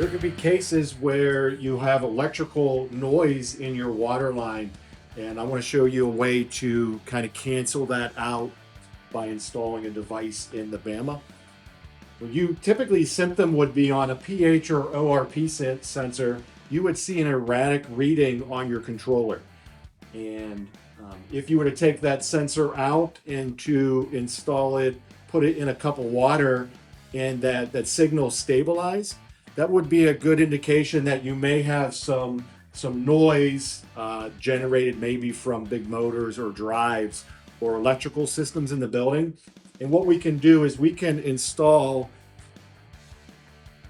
There could be cases where you have electrical noise in your water line, and I want to show you a way to kind of cancel that out by installing a device in the BAMa. Typically symptom would be on a pH or ORP sensor. You would see an erratic reading on your controller, and if you were to take that sensor out and to install it, put it in a cup of water, and that signal stabilize, that would be a good indication that you may have some noise generated maybe from big motors or drives or electrical systems in the building. And what we can do is we can install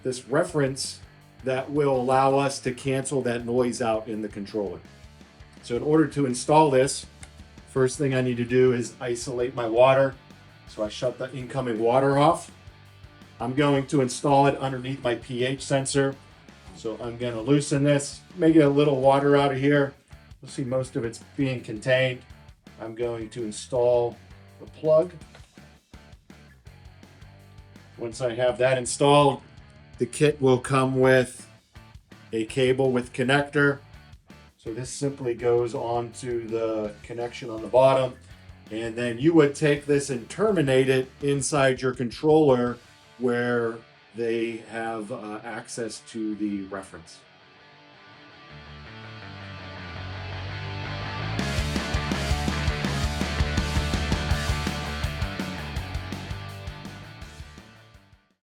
this reference that will allow us to cancel that noise out in the controller. So in order to install this, first thing I need to do is isolate my water. So I shut the incoming water off. I'm going to install it underneath my pH sensor. So I'm going to loosen this, make a little water out of here. You'll see most of it's being contained. I'm going to install the plug. Once I have that installed, the kit will come with a cable with connector. So this simply goes onto the connection on the bottom, and then you would take this and terminate it inside your controller where they have access to the reference.